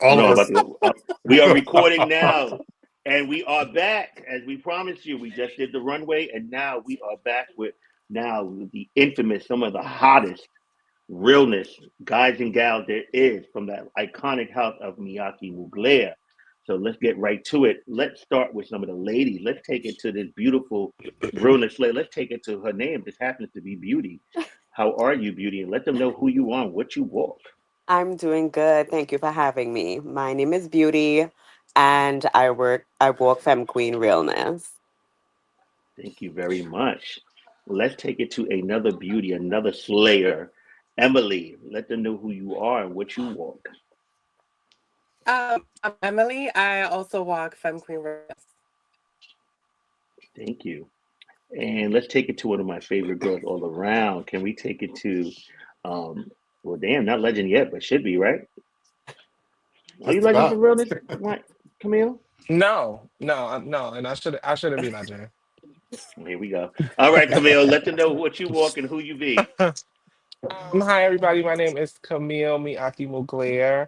All No, of I'm about us. to. We are recording now, and we are back as we promised you. We just did the runway, and now we are back with the infamous, some of the hottest realness guys and gals there is from that iconic house of Miyake Mugler. So let's get right to it. Let's start with some of the ladies. Let's take it to this beautiful realness slave. Let's take it to her name. This happens to be Beauty. How are you, Beauty? And let them know who you are and what you walk. I'm doing good. Thank you for having me. My name is Beauty and I walk Femme Queen Realness. Thank you very much. Let's take it to another beauty, another slayer. Emily, let them know who you are and what you walk. I'm Emily. I also walk Femme Queen Realness. Thank you. And let's take it to one of my favorite girls all around. Can we take it to, um, well, damn, not legend yet, but should be, right? Are you Just legend for about. realness, right, Camille? No, and I shouldn't be Nigerian. Here we go. All right, Camille, let them know what you walk and who you be. Hi everybody. My name is Cahmille Miyake Mugler.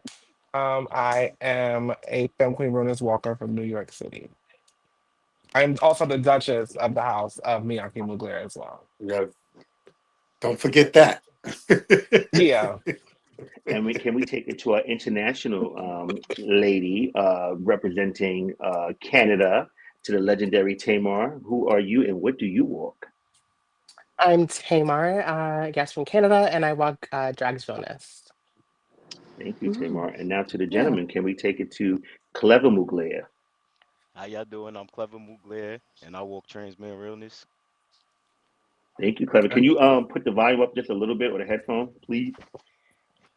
I am a Femme Queen Runners Walker from New York City. I'm also the Duchess of the House of Miyake Mugler as well. Yeah, don't forget that. Yeah, And can we take it to our international lady representing Canada, to the legendary Tamar? Who are you and what do you walk? I'm Tamar, yes, from Canada, and I walk Drags Jonas. Thank you, Tamar. Mm, And now to the Yeah. gentleman, can we take it to Clever Mugler? How y'all doing? I'm Clever Mugler, and I walk Transparent Realness. Thank you, Clever. Can you put the volume up just a little bit with a headphone, please?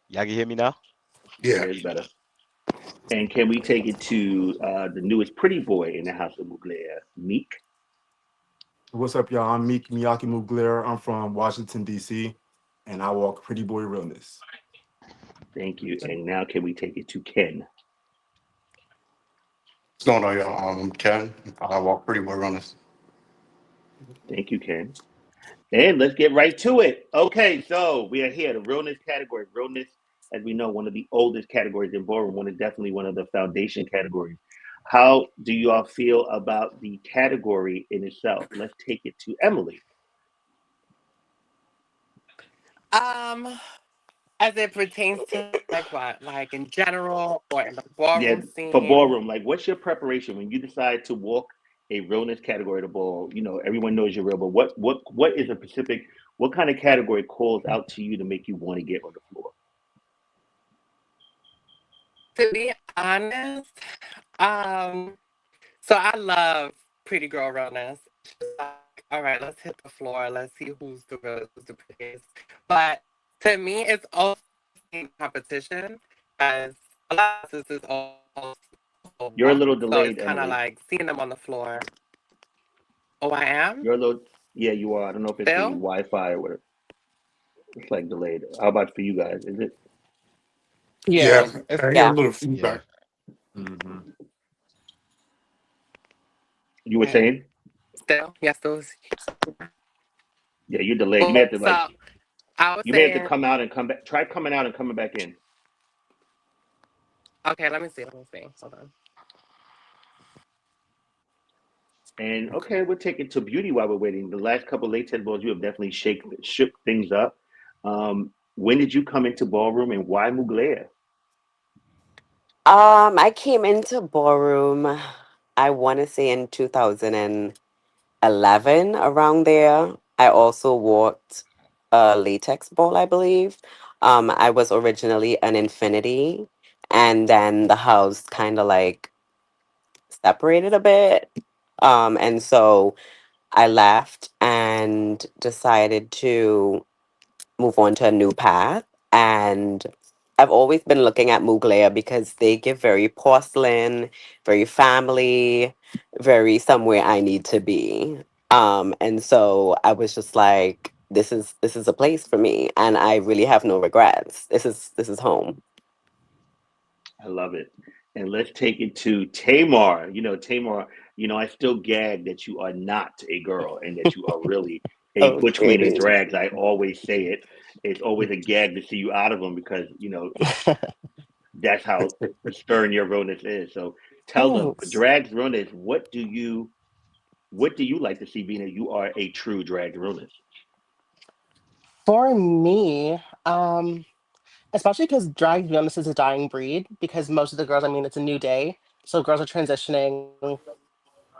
Y'all can hear me now? Yeah, Yeah. it's better. And can we take it to the newest pretty boy in the house of Mugler, Meek? What's up, y'all? I'm Meek Miyake Mugler. I'm from Washington, D.C., and I walk Pretty Boy Realness. Thank you. And now can we take it to Ken? What's going on, y'all? I'm Ken. I walk pretty well on this. Thank you, Ken. And let's get right to it. Okay, so we are here, the realness category. Realness, as we know, one of the oldest categories in ballroom, definitely one of the foundation categories. How do you all feel about the category in itself? Let's take it to Emily. Um, as it pertains to like what, like in general or in the Yeah, ballroom for scene. ballroom, like what's your preparation when you decide to walk a realness category to ball? You know, everyone knows you're real, but what is a specific, what kind of category calls out to you to make you want to get on the floor? To be honest, um, so I love Pretty Girl Realness. Just like, all right, let's hit the floor. Let's see who's the realest, who's the prettiest. But to me, it's also in competition as a lot of sisters also You're a little walk. So delayed, it's kind of Emily. like seeing them on the floor. Oh, I am You're a little, yeah, you are. I don't know if it's the still. Wi-Fi or what. It's like delayed. How about for you guys? Is it? Yeah, yeah. It's I hear a yeah. little Yeah. feedback. Hmm. You were Okay, saying? still, yes, those. Yeah, you're delayed. You may have to like, So I was you may have to saying, come out and come back. Try coming out and coming back in. okay, let me see, let me see. Hold on. And Okay. okay, we'll take it to beauty while we're waiting. The last couple of latex balls, you have definitely shook things up. When did you come into ballroom and why Mugler? I came into ballroom, I want to say in 2011, around there. I also walked a latex ball, I believe. I was originally an infinity, and then the house kind of like separated a bit. And so I left and decided to move on to a new path. And I've always been looking at Mugler because they give very porcelain, very family, very somewhere I need to be. And so I was just like, this is a place for me, and I really have no regrets. This is home. I love it. And let's take it to Tamar. You know, Tamar, I still gag that you are not a girl and that you are really a Oh, butch queen in baby. drags. I always say it. It's always a gag to see you out of them because, That's how stern your realness is. So tell them, Thanks. drags realness. What do you like to see being that you are a true drag realness? For me, especially because drag, to be honest, is a dying breed because most of the girls, I mean, it's a new day. So girls are transitioning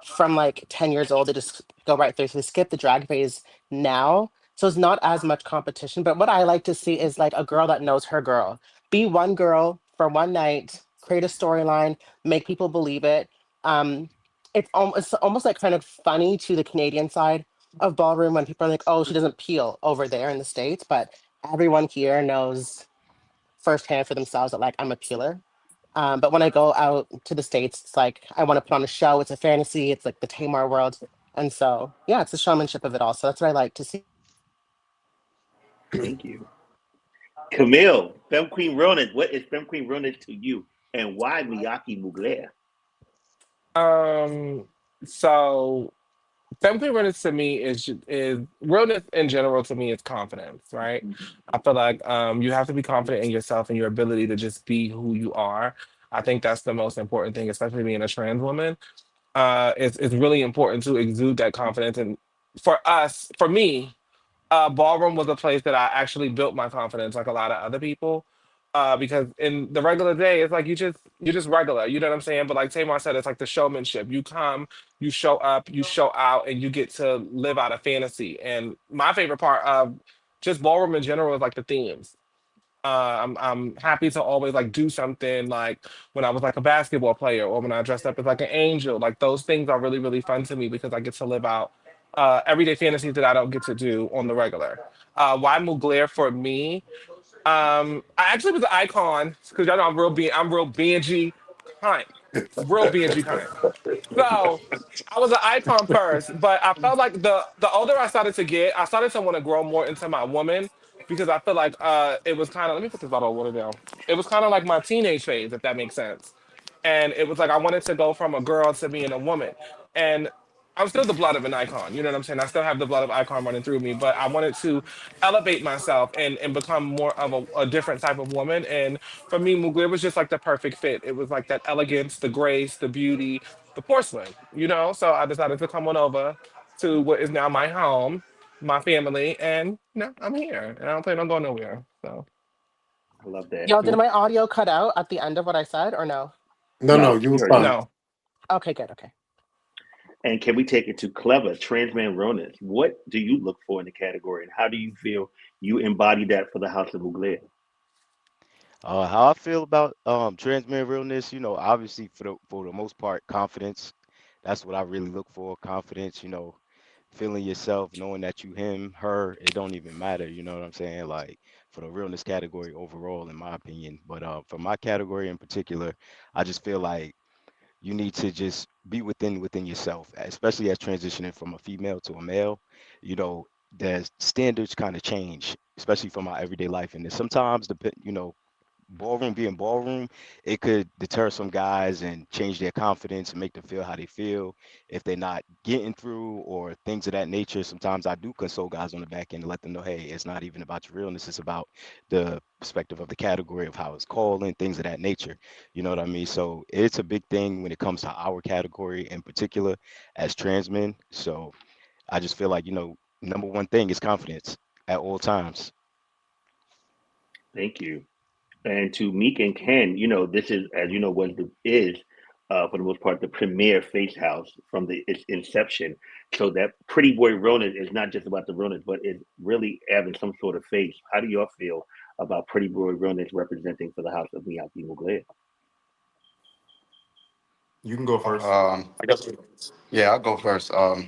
from like 10 years old. They just go right through. So they skip the drag phase now. So it's not as much competition. But what I like to see is like a girl that knows her girl. Be one girl for one night, create a storyline, make people believe it. Um, it's almost like kind of funny to the Canadian side of ballroom when people are like, oh, she doesn't peel over there in the States. But everyone here knows firsthand for themselves that like I'm a peeler. But when I go out to the States, it's like I want to put on a show. It's a fantasy. It's like the Tamar world. And so, yeah, it's the showmanship of it all. So that's what I like to see. Thank you. Camille, Femme Queen realness. What is Femme Queen realness to you? And why Miyake Mugler? Um, so Family realness to me is realness in general to me is confidence, right? I feel like you have to be confident in yourself and your ability to just be who you are. I think that's the most important thing, especially being a trans woman. It's really important to exude that confidence. And for us, for me, ballroom was a place that I actually built my confidence, like a lot of other people. Because in the regular day, it's like you're just regular, you know what I'm saying? But like Tamar said, it's like the showmanship. You come, you show up, you show out, and you get to live out a fantasy. And my favorite part of just ballroom in general is like the themes. I'm happy to always like do something like when I was like a basketball player or when I dressed up as like an angel. Like those things are really really fun to me because I get to live out everyday fantasies that I don't get to do on the regular. Why Mugler for me? I actually was an icon because y'all know I'm real BNG kind, real BNG kind. So I was an icon first, but I felt like the older I started to get, I started to want to grow more into my woman because I feel like it was kind of let me put this bottle of water down. It was kind of like my teenage phase, if that makes sense. And it was like I wanted to go from a girl to being a woman. And I'm still the blood of an icon, you know what I'm saying? I still have the blood of icon running through me, but I wanted to elevate myself and become more of a different type of woman. And for me, Mugler was just like the perfect fit. It was like that elegance, the grace, the beauty, the porcelain, you know? So I decided to come on over to what is now my home, my family, and you know, I'm here. And I don't plan on going nowhere. So I love that. Y'all, did my audio cut out at the end of what I said or no? No, no, No, you we was heard you. fine. no. Okay, good. Okay. And can we take it to clever, trans man realness? What do you look for in the category, and how do you feel you embody that for the House of Mugler? How I feel about transparent realness, obviously for the most part, confidence. That's what I really look for. Confidence, feeling yourself, knowing that you him, her, it don't even matter, you know what I'm saying? Like for the realness category overall, in my opinion. But for my category in particular, I just feel like you need to just be within yourself, especially as transitioning from a female to a male. You know, the standards kind of change, especially for my everyday life. And then sometimes ballroom being ballroom, it could deter some guys and change their confidence and make them feel how they feel if they're not getting through or things of that nature. Sometimes I do console guys on the back end and let them know, hey, it's not even about your realness, it's about the perspective of the category of how it's called and things of that nature. You know what I mean? So it's a big thing when it comes to our category in particular as trans men. So I just feel like, number one thing is confidence at all times. Thank you. And to Meek and Ken, this is, as you know, for the most part, the premier face house from its inception. So that Pretty Boy Ronan is not just about the Ronans, but it's really having some sort of face. How do y'all feel about Pretty Boy Ronan representing for the house of Miyake Mugler? You can go first. I guess, yeah, I'll go first. I've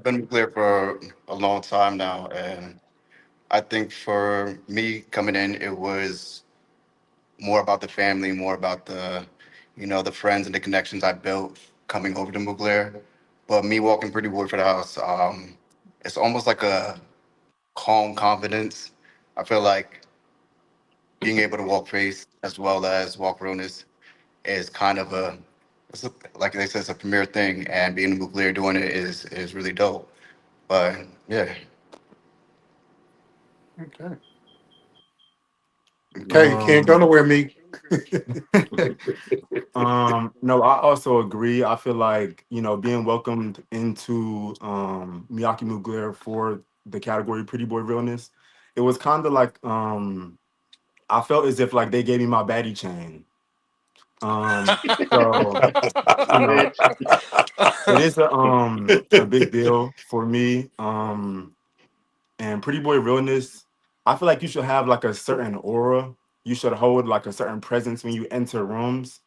been clear for a long time now, and I think for me coming in, it was more about the family, more about the friends and the connections I built coming over to Mugler. But me walking pretty boy for the house, it's almost like a calm confidence. I feel like being able to walk face as well as walk realness is kind of like they said, it's a premier thing, and being a Mugler doing it is really dope. But yeah, Okay. Okay, you can't go Um, nowhere, me. no, I also agree. I feel like, being welcomed into Miyake Mugler for the category Pretty Boy Realness, it was kind of like I felt as if like they gave me my baddie chain. So you know, Rich. it is a big deal for me. And Pretty Boy Realness, I feel like you should have like a certain aura. You should hold like a certain presence when you enter rooms.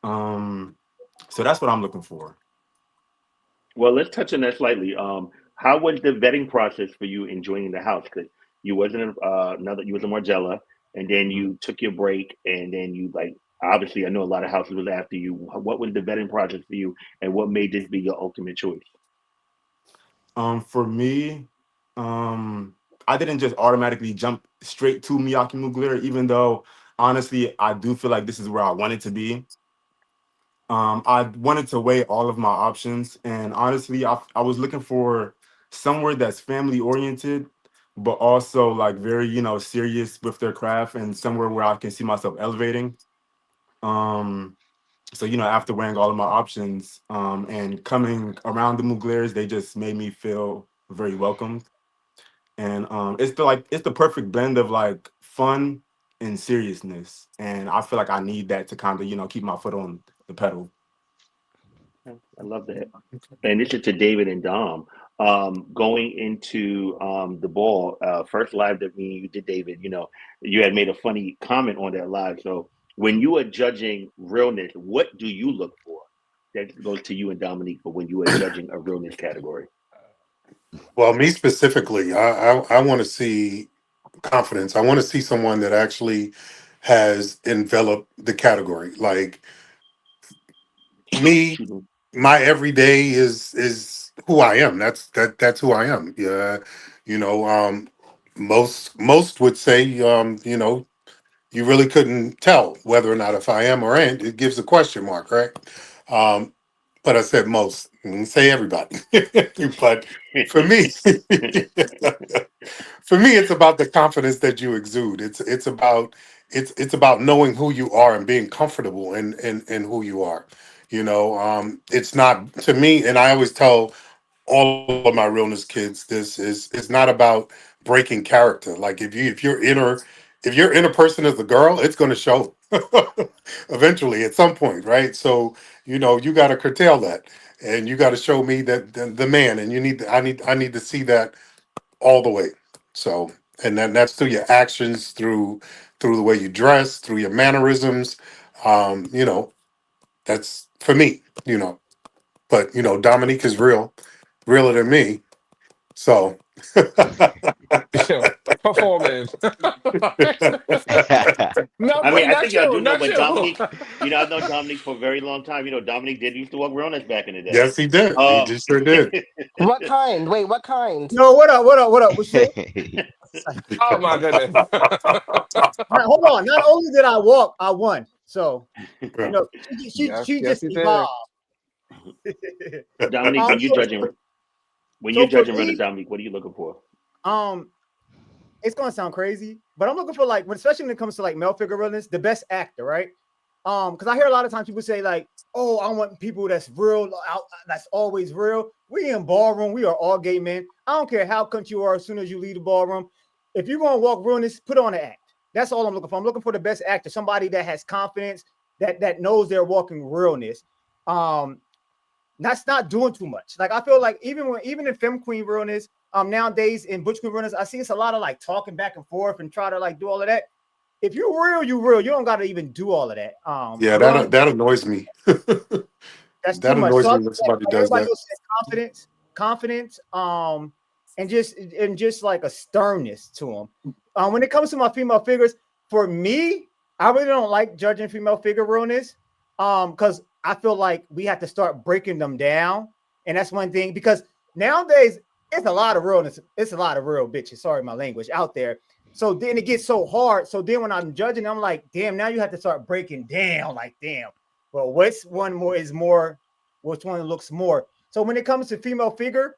Um, so that's what I'm looking for. Well, let's touch on that slightly. How was the vetting process for you in joining the house? Because you wasn't another, you was a Margella, and then Mhm. you took your break, and then you like obviously I know a lot of houses was after you. What was the vetting process for you, and what made this be your ultimate choice? For me, um, I didn't just automatically jump straight to Miyake Mugler, even though honestly I do feel like this is where I wanted to be. I wanted to weigh all of my options, and honestly, I was looking for somewhere that's family oriented, but also like very serious with their craft, and somewhere where I can see myself elevating. Um, so after weighing all of my options, and coming around the Muglers, they just made me feel very welcomed, and it's the perfect blend of like fun and seriousness, and I feel like I need that to kind of keep my foot on the pedal. I love that. And this is to David and Dom. Going into the ball, first live that me and you did, David, you had made a funny comment on that live. So when you are judging realness, what do you look for? That goes to you and Dominique for when you are judging a realness category. Well, me specifically, I want to see confidence. I want to see someone that actually has enveloped the category. Like me, Shooting. my everyday is who I am. That's who I am. Yeah, you know, most would say, you really couldn't tell whether or not if I am or ain't. It gives a question mark, right? Um, but I said most. I didn't say everybody. But for me, for me, it's about the confidence that you exude. It's about knowing who you are and being comfortable in who you are. It's not to me, and I always tell all of my realness kids this is it's not about breaking character. Like if you're in a person as a girl, it's going to show eventually at some point, right? So you got to curtail that, and you got to show me that the man, and I need to see that all the way. So, and that's through your actions, through the way you dress, through your mannerisms. That's for me. But Dominique is realer than me. So, Yeah, performing. No, I mean, I not think y'all you, do know, not but you. Dominique, I've known Dominique for a very long time. Dominique did used to work realness back in the day. yes, he did. He Uh, just sure did. What kind? Wait, what kind? Yo, what up? What up? What up? What's shit? Oh my goodness. Now, hold on. Not only did I walk, I won. So Yeah. Yes, she yes, just he did. evolved. Dominique, um, so, when you're so for judging realness, me, Dominique, what are you looking for? um, it's gonna sound crazy, but I'm looking for like especially when it comes to like male figure realness, the best actor, right? Because I hear a lot of times people say like, "Oh, I want people that's real, that's always real." We in ballroom, we are all gay men. I don't care how cunt you are. As soon as you leave the ballroom, if you're gonna walk realness, put on an act. That's all I'm looking for. I'm looking for the best actor, somebody that has confidence, that knows they're walking realness. Um, that's not doing too much. Like I feel like even in femme queen realness, nowadays in butch queen realness, I see it's a lot of like talking back and forth and try to like do all of that. If you're real, you real. You don't got to even do all of that. Yeah, Realness, that annoys me. that's too That much. So annoys I me look when at somebody like does everybody that. else said confidence, and just like a sternness to them. When it comes to my female figures, for me, I really don't like judging female figure realness. Because I feel like we have to start breaking them down, and that's one thing. Because nowadays it's a lot of realness. It's a lot of real bitches. Sorry, my language out there. So then it gets so hard. So then when I'm judging, I'm like, damn. Now you have to start breaking down. Like, damn. Well, which one more is more? Which one looks more? So when it comes to female figure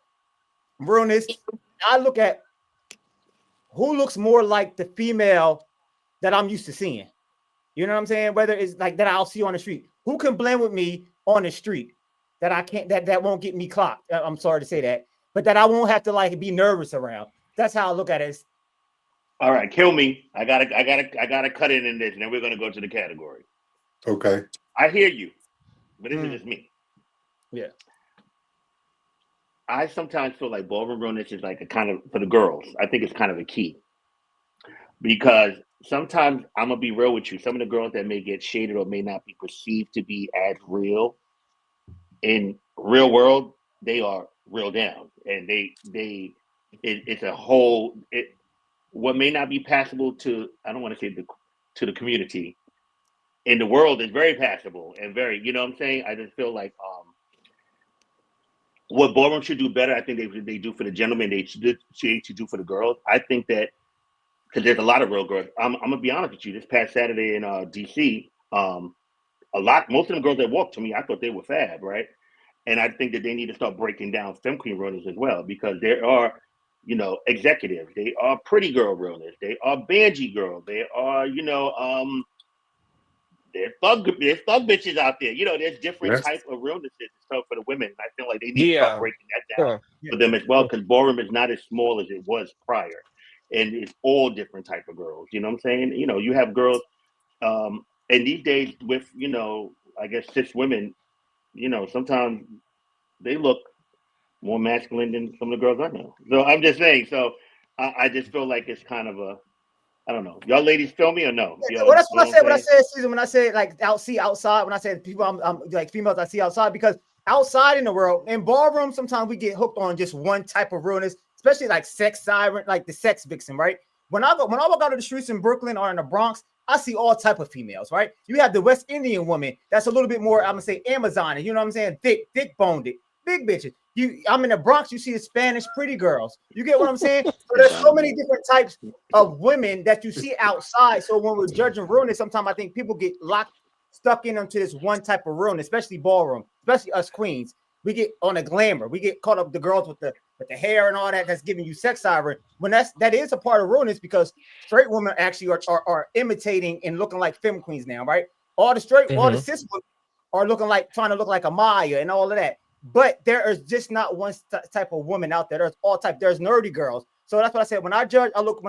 realness, I look at who looks more like the female that I'm used to seeing. You know what I'm saying? Whether it's like that I'll see on the street. Who can blend with me on the street that I can't that won't get me clocked? I'm sorry to say that, but that I won't have to like be nervous around. That's how I look at it. All right, kill me. I gotta cut in this, and then we're gonna go to the category. Okay. I hear you, but this is just me. Yeah. I sometimes feel like ballroom realness is like a kind of for the girls. I think it's kind of a key because sometimes I'm gonna be real with you. Some of the girls that may get shaded or may not be perceived to be as real in real world, they are real down, and it's a whole. What may not be passable to I don't want to say to the community in the world is very passable and very you know what I'm saying. I just feel like what ballroom should do better. I think they do for the gentlemen. They should do for the girls. I think that because there's a lot of real girls. I'm gonna be honest with you. This past Saturday in DC, most of them girls that walked to me, I thought they were fab, right? And I think that they need to start breaking down femme queen realness as well because there are, executives. They are pretty girl realness. They are Banji girl. They are, there's thug bitches out there. There's different Yes. type of realnesses so for the women. And I feel like they need to start Yeah. breaking that down Huh. Yeah. for them as well because ballroom is not as small as it was prior, and it's all different type of girls. You know what I'm saying? You have girls, and these days with I guess cis women, sometimes they look more masculine than some of the girls I know. So I'm just saying. So I just feel like it's kind of a I don't know. Y'all ladies feel me or no? Well, that's You know what I what I'm said. What I saying? said, Susan, when I said like see outside, when I said people, I'm like females I see outside because outside in the world, in ballroom, sometimes we get hooked on just one type of realness, especially like sex siren, like the sex vixen, right? When I walk out of the streets in Brooklyn or in the Bronx, I see all type of females, right? You have the West Indian woman that's a little bit more, I'm gonna say Amazon, you know what I'm saying? Thick boned it, big bitches. I'm in the Bronx, you see the Spanish pretty girls. You get what I'm saying? So there's so many different types of women that you see outside. So when we're judging realness, sometimes I think people get stuck into this one type of realness, especially ballroom, especially us queens. We get on the glamour. We get caught up the girls with the hair and all that that's giving you sex siren. When that is a part of realness because straight women actually are imitating and looking like femme queens now, right? All the Hmm. cis women are trying to look like a Maya and all of that. But there is just not one type of woman out there. There's all type. There's nerdy girls. So that's what I said. When I judge, I look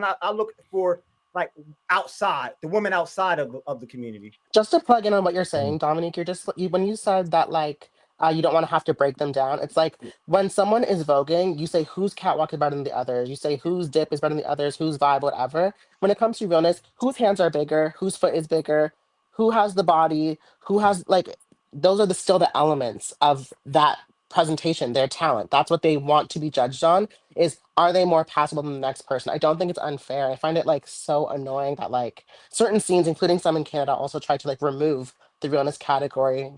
for like outside the women outside of the community. Just to plug in on what you're Mhm. saying, Dominique, when you said that like you don't want to have to break them down. It's like when someone is voguing, you say whose catwalk is better than the others. You say whose dip is better than the others, whose vibe, whatever. When it comes to realness, whose hands are bigger, whose foot is bigger, who has the body, who has like those are still the elements of that presentation, their talent. That's what they want to be judged on is are they more passable than the next person? I don't think it's unfair. I find it like so annoying that like certain scenes, including some in Canada, also try to like remove the realness category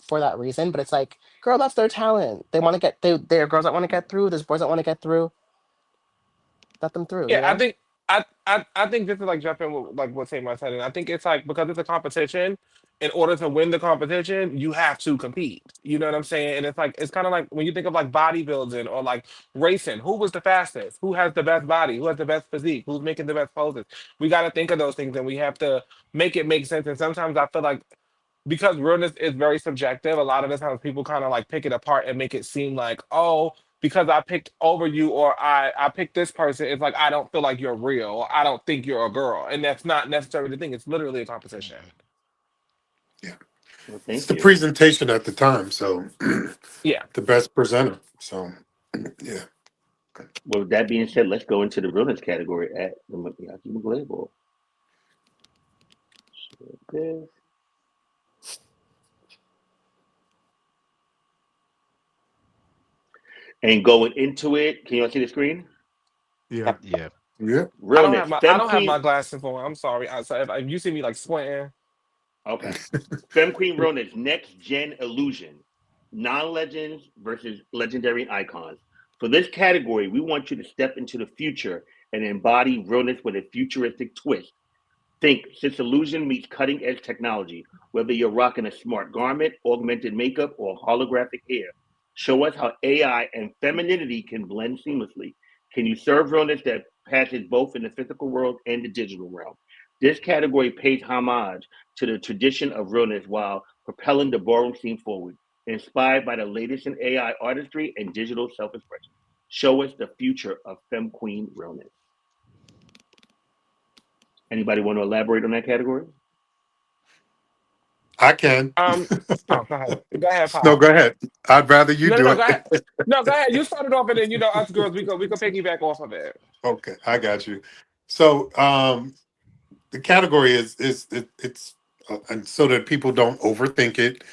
for that reason. But it's like, girl, that's their talent. They want to get there are girls that want to get through. There's boys that want to get through. Let them through. Yeah, You I know. think I think this is like jumping with like what Tamar said, and I think it's like because it's a competition. In order to win the competition, you have to compete. You know what I'm saying? And it's like it's kind of like when you think of like bodybuilding or like racing. Who was the fastest? Who has the best body? Who has the best physique? Who's making the best poses? We got to think of those things, and we have to make it make sense. And sometimes I feel like because realness is very subjective, a lot of the times people kind of like pick it apart and make it seem like, oh, because I picked over you or I picked this person, it's like I don't feel like you're real or I don't think you're a girl. And that's not necessarily the thing. It's literally a competition. Mhm. Yeah. Well, It's thank the you. presentation at the time. So Yeah. the best presenter. So yeah. Well, with that being said, let's go into the realness category at the Miyake Mugler Bowl. This and going into it, can you all see the screen? Yeah. Yep. Yeah. Yeah. Realness, I femme don't have my queen. glasses on. I'm sorry. So if you see me like squinting, Okay, femme queen realness, next gen illusion, non legends versus legendary icons. For this category, we want you to step into the future and embody realness with a futuristic twist. Think since illusion meets cutting edge technology, whether you're rocking a smart garment, augmented makeup, or holographic hair. Show us how AI and femininity can blend seamlessly. Can you serve realness that passes both in the physical world and the digital realm? This category pays homage to the tradition of realness while propelling the ballroom scene forward, inspired by the latest in AI artistry and digital self-expression. Show us the future of femme queen realness. Anybody want to elaborate on that category? I can. Um, oh, go ahead. Go ahead, No, Pop. go ahead. I'd rather you No, no, do no, it. go ahead. No, go ahead. You started off, and then us girls, we can piggyback off of it. Okay, I got you. So, the category it's and so that people don't overthink it.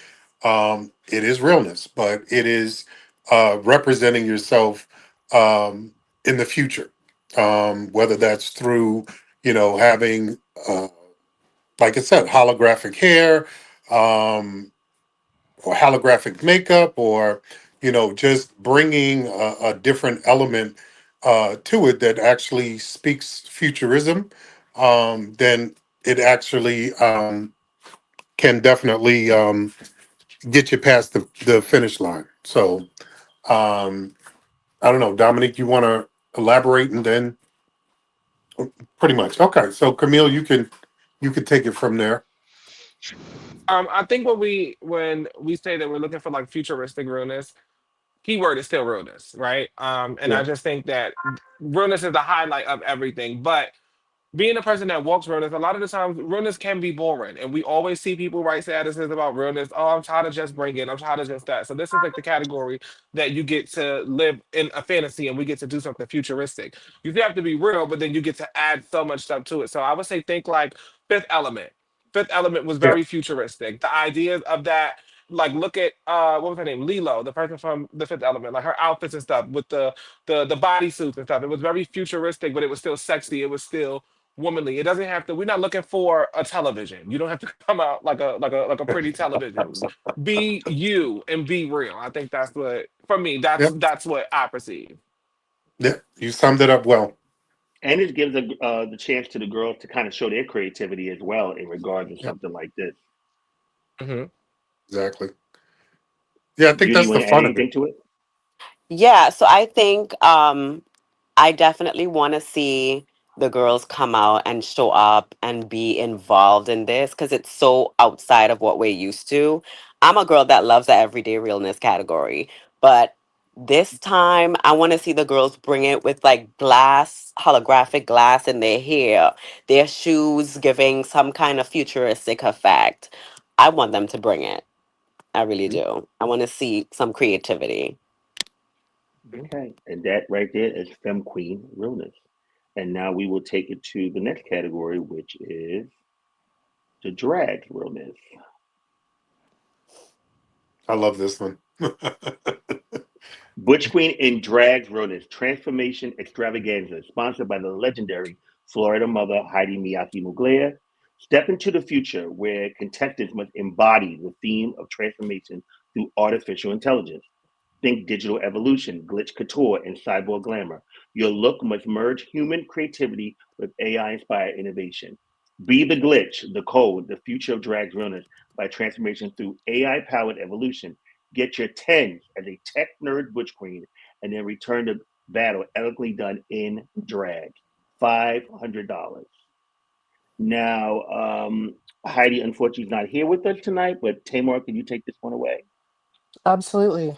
It is realness, but it is representing yourself in the future. Whether that's through having like I said, holographic hair, or holographic makeup, or just bringing a different element to it that actually speaks futurism. Then it actually can definitely get you past the finish line. So I don't know, Dominique, you want to elaborate, and then pretty much okay. So Camille, you can take it from there. I think when we say that we're looking for like futuristic realness, keyword is still realness, right? And I Yeah, just think that realness is the highlight of everything. But being a person that walks realness, a lot of the times realness can be boring. And we always see people write statuses about realness. Oh, I'm trying to just bring it. I'm trying to just that. So this is like the category that you get to live in a fantasy and we get to do something futuristic. You have to be real, but then you get to add so much stuff to it. So I would say think like Fifth Element. Fifth Element was yeah, very futuristic. The ideas of that, like look at what was her name? Lilo, the person from the Fifth Element, like her outfits and stuff with the bodysuits and stuff. It was very futuristic, but it was still sexy. It was still womanly. It doesn't have to. We're not looking for a television. You don't have to come out like a pretty television. Be you and be real. I think that's what for me. That's yeah, that's what I perceive. yeah. You summed it up well. And it gives the chance to the girls to kind of show their creativity as well in regards to Yeah, something like this. Hmm. exactly. Yeah, I think Judy, you that's want the to add fun of it. anything to it? Yeah, so I think I definitely want to see the girls come out and show up and be involved in this because it's so outside of what we're used to. I'm a girl that loves the everyday realness category, but this time I want to see the girls bring it with like glass, holographic glass in their hair, their shoes giving some kind of futuristic effect. I want them to bring it. I really do. I want to see some creativity. Okay, and that right there is Femme Queen Realness. And now we will take it to the next category, which is the drag realness. I love this one. Butch Queen in Drag's Realness Transformation Extravaganza, sponsored by the legendary Florida mother Heidi Miyake Mugler. Step into the future where contestants must embody the theme of transformation through artificial intelligence. Think digital evolution, glitch couture, and cyborg glamour. Your look must merge human creativity with AI inspired innovation. Be the glitch, the code, the future of drag's realness by transformation through AI powered evolution. Get your tens as a tech nerd butch queen and then return to battle elegantly done in drag. $500. Now, Heidi unfortunately is not here with us tonight, but Tamar, can you take this one away? Absolutely.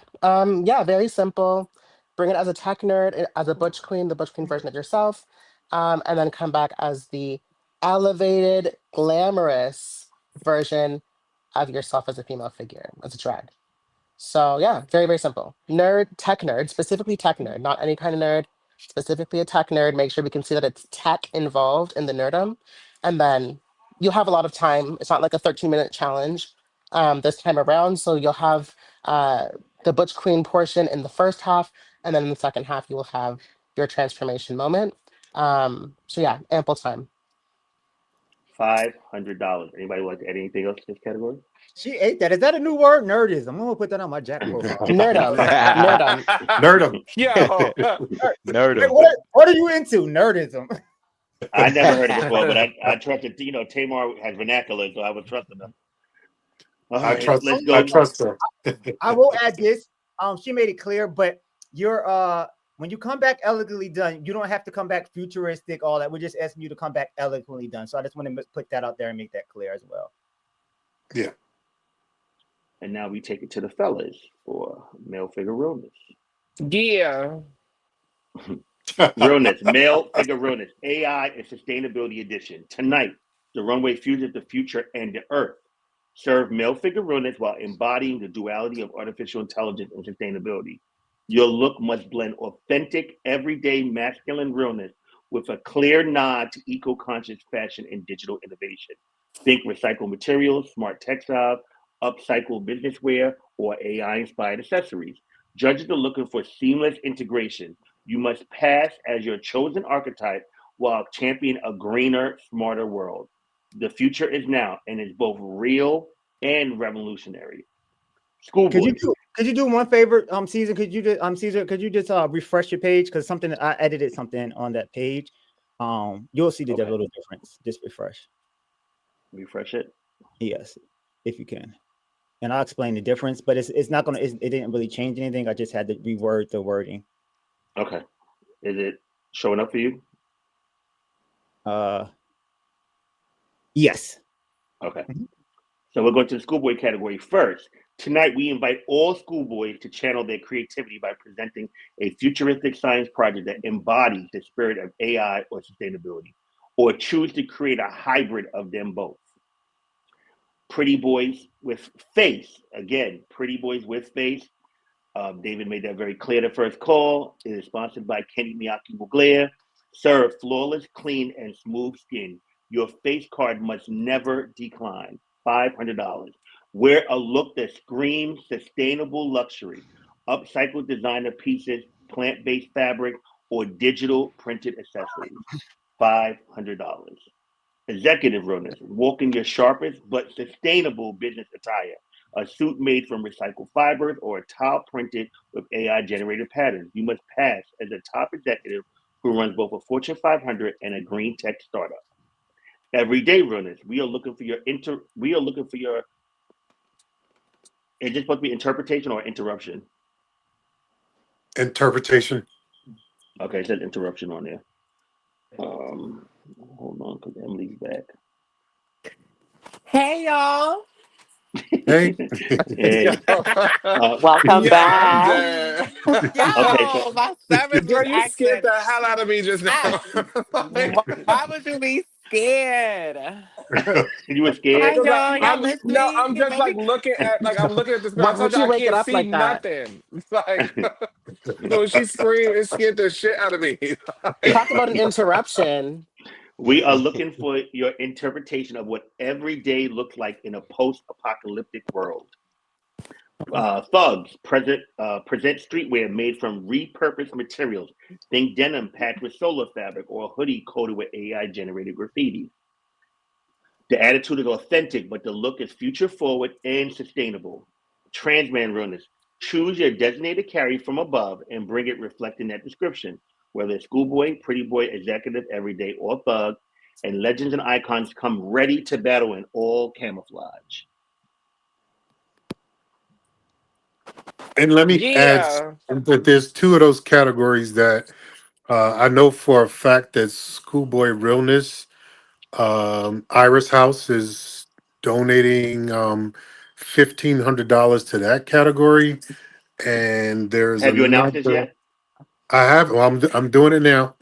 Yeah, very simple. Bring it as a tech nerd, as a butch queen, the butch queen version of yourself, and then come back as the elevated, glamorous version of yourself as a female figure, as a drag. So yeah, very, very simple. Nerd, tech nerd, specifically tech nerd, not any kind of nerd, specifically a tech nerd. Make sure we can see that it's tech involved in the nerdum. And then you'll have a lot of time. It's not like a 13-minute challenge this time around. So you'll have uh, the Butch Queen portion in the first half, and then in the second half, you will have your transformation moment. So yeah, ample time. $500. Anybody like to add anything else to this category? She ate that. Is that a new word? Nerdism. I'm gonna put that on my Jack profile. Nerdum, nerdum. Nerdum. Yo, I Wait, Nerdum. what are you into? Nerdism. never heard it before, but I trusted. Tamar has vernacular, so I would trust her. All I right, trust. let's I go. trust her. I will add this. She made it clear, but your When you come back elegantly done, you don't have to come back futuristic, all that. We're just asking you to come back elegantly done. So I just want to put that out there and make that clear as well. Yeah. And now we take it to the fellas for male figure realness. Yeah. Realness, male figure realness, AI and sustainability edition. Tonight, the runway fuses the future and the earth. Serve male figure realness while embodying the duality of artificial intelligence and sustainability. Your look must blend authentic, everyday masculine realness with a clear nod to eco conscious fashion and digital innovation. Think recycled materials, smart textiles, upcycled business wear, or AI inspired accessories. Judges are looking for seamless integration. You must pass as your chosen archetype while championing a greener, smarter world. The future is now and is both real and revolutionary. Schoolboys. Could you do one favor, Caesar? Could you just Caesar, could you just refresh your page? Because something I edited something on that page. You'll see the Okay. little difference. Just refresh. Refresh it. Yes, if you can. And I'll explain the difference, but it's not gonna it didn't really change anything. I just had to reword the wording. Okay. Is it showing up for you? Uh yes. Okay. Mhm. So we'll go to the schoolboy category first. Tonight, we invite all schoolboys to channel their creativity by presenting a futuristic science project that embodies the spirit of AI or sustainability, or choose to create a hybrid of them both. Pretty boys with face, again, pretty boys with face. David made that very clear the first call. It is sponsored by Kenny Miyake Mugler. Serve flawless, clean, and smooth skin. Your face card must never decline. $500. Wear a look that screams sustainable luxury. Upcycled designer pieces, plant based fabric, or digital printed accessories. $500. Executive realness, walk in your sharpest but sustainable business attire. A suit made from recycled fibers or a towel printed with AI generated patterns. You must pass as a top executive who runs both a Fortune 500 and a green tech startup. Everyday realness, we are looking for your, is this supposed to be interpretation or interruption? Interpretation. Okay, it says interruption on there. Hold on, because Emily's back. Hey y'all. Hey. Yo, And Welcome yo, I'm back. dead. okay, so Yo, my stomach Girl, was you scared acting. the hell out of me just I, now. Like, why would you be scared? you were Hi scared? cause y'all, y'all I'm miss no, me? I'm just like Maybe. looking at like I'm looking at this. I Why told would you you I wake it can't up see like that? nothing. It's like so when she screamed, it scared the shit out of me. Talk about an interruption. We are looking for your interpretation of what every day looks like in a post-apocalyptic world. Thugs present streetwear made from repurposed materials. Think denim packed with solar fabric or a hoodie coated with AI-generated graffiti. The attitude is authentic, but the look is future forward and sustainable. Transman realness. Choose your designated carry from above and bring it reflecting that description, whether it's schoolboy, pretty boy, executive, everyday, or thug. And legends and icons come ready to battle in all camouflage. And let me add Yeah. that there's two of those categories that I know for a fact that Schoolboy Realness, Iris House is donating $1,500 to that category, and there's Have you announced this another. yet? I have. Well, I'm doing it now.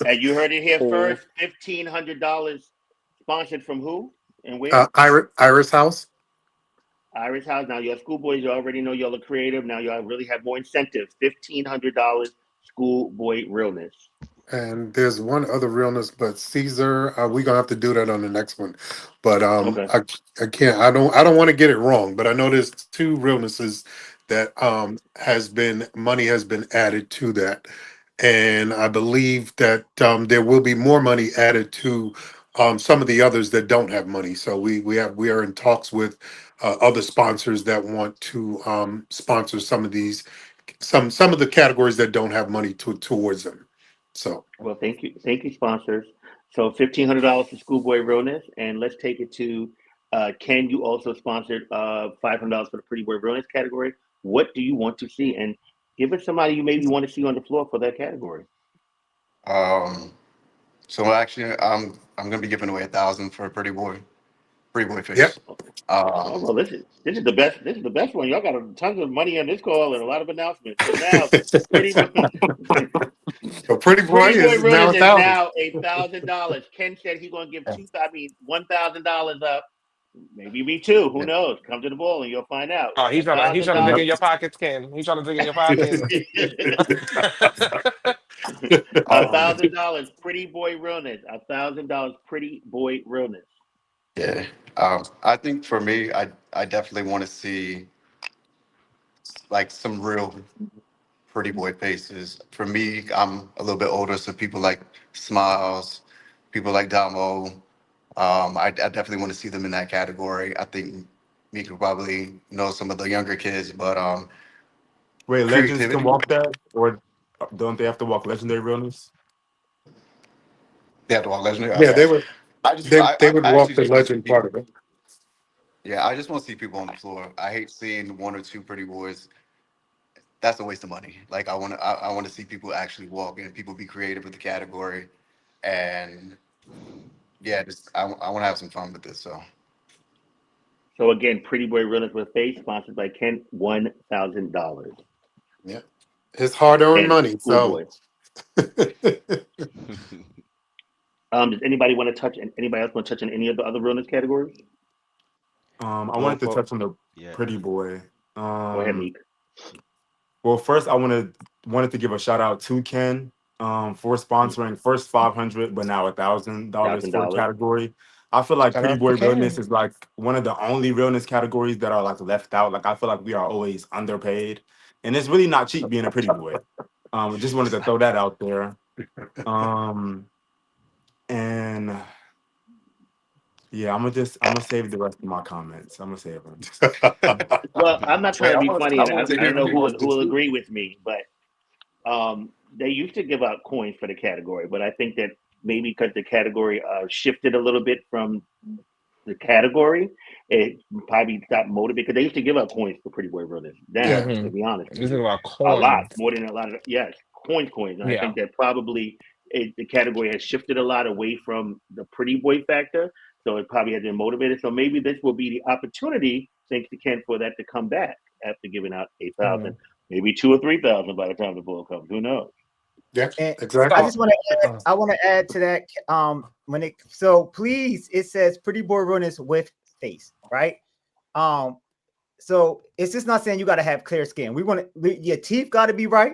And you heard it here first. $1,500 sponsored from who and where? Iris House. Iris House. Now, your schoolboys, you already know y'all are creative. Now, y'all really have more incentive. $1,500 schoolboy realness. And there's one other realness, but Caesar, we're gonna have to do that on the next one. But Okay. I can't. I don't want to get it wrong. But I know there's two realnesses that has been money has been added to that, and I believe that there will be more money added to some of the others that don't have money. So we are in talks with other sponsors that want to sponsor some of these some of the categories that don't have money towards them. So. Well, thank you. Thank you, sponsors. So $1,500 for schoolboy realness. And let's take it to Ken. You also sponsored $500 for the pretty boy realness category. What do you want to see? And Give us somebody you maybe want to see on the floor for that category. Um, so actually, I'm gonna be giving away 1,000 for a pretty boy Yep. face. Oh Um, well, this is the best. This is the best one. Y'all got tons of money on this call and a lot of announcements. So now, pretty A pretty boy pretty boy is now Realness a is thousand. now $1,000. Ken said he's gonna give $1,000 up. Maybe me too. Who yeah. knows? Come to the ball and you'll find out. Oh, A he's thousand trying to dig dollars. in your pockets, Ken. He's trying to dig in your pockets. A Um, thousand dollars. Pretty boy realness. $1,000. Pretty boy realness. yeah. I think for me, I definitely want to see like some real pretty boy faces. For me, I'm a little bit older, so people like Smiles, people like Damo. I definitely want to see them in that category. I think Meek could probably know some of the younger kids, but Wait, legends can creativity. walk that, or don't they have to walk legendary realness? They have to walk legendary. Yeah, Okay. they would I walk actually the just want to see legend part people. of it. Yeah, I just want to see people on the floor. I hate seeing one or two pretty boys. That's a waste of money. Like I want to see people actually walk and people be creative with the category, and yeah, just I want to have some fun with this. So So again, pretty boy realness with face sponsored by Ken. $1,000. Yeah, it's hard earned Ken, money. So schoolboy. Does anybody want to touch? Anybody else want to touch on any of the other realness categories? I Going wanted to for touch on the yeah. pretty boy. Go ahead, Meek. Well, first I wanted to give a shout out to Ken for sponsoring first 500, but now $1,000 Thousand for a dollars. category. I feel like Shout Pretty out to Boy Realness Ken. is like one of the only realness categories that are like left out. Like I feel like we are always underpaid, and it's really not cheap being a pretty boy. I just wanted to throw that out there. Um, and yeah, I'm gonna save the rest of my comments. I'm gonna save them. Well, I'm not trying wait, to be funny, I and wanted to I hear don't know who wants who to will speak. agree with me, but they used to give out coins for the category, but I think that maybe because the category shifted a little bit from the category, it probably stopped motivated because they used to give out coins for Pretty Boy Brothers. Now, yeah, to Mm-hmm. be honest with This is you, about a lot coins. more than a lot of yes, coins, and I Yeah. think that probably the category has shifted a lot away from the Pretty Boy factor, so it probably has been motivated. So maybe this will be the opportunity, thanks to Ken, for that to come back after giving out 8,000, Mm. maybe 2 or 3,000 by the time the ball comes. Who knows? yeah, And I exactly. So, just want to add, uh, I want to add to that. When it so please, it says pretty boy runners with face, right? Um, so it's just not saying you got to have clear skin. We want to, your teeth got to be right.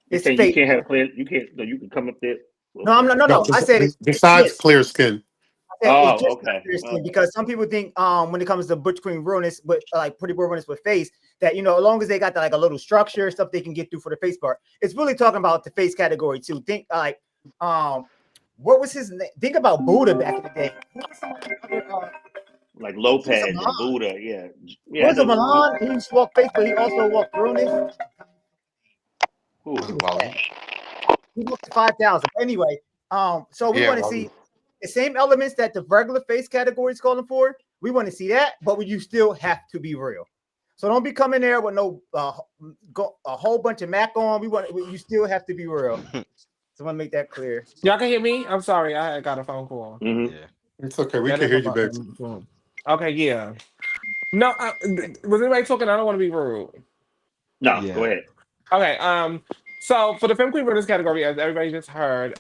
You're It's saying you fake. can't have clear, you can't, so you can come up there. No, I'm Okay. not. No, No, no. I said it's besides just. clear skin. I said it's Oh, just not okay. clear skin Okay. because some people think when it comes to butch queen realness, but like pretty boy realness with face, that as long as they got like a little structure stuff they can get through for the face part. It's really talking about the face category too. Think like um what was his name? Think about Buddha back in the day. Who was some of the other, Like he was a Lopez and Milan. Buddha. Yeah. He Yeah, I was a know. Milan. He used to walk face, but he also walked realness. Who Who? was He it, was Wally? fast. He walked 5,000. Anyway, so we Yeah, want to Wally. see the same elements that the regular face category is calling for. We want to see that, but you still have to be real. So don't be coming there with no a whole bunch of Mac on. You still have to be real. So I want to make that clear. y'all can hear me? I'm sorry. I got a phone call. Mm-hmm. Yeah. It's okay. We That can is hear you, about babe. Okay, yeah. No, was anybody talking? I don't want to be rude. No, go Yeah. ahead. Okay, so for the Femme Queen Winners category, as everybody just heard,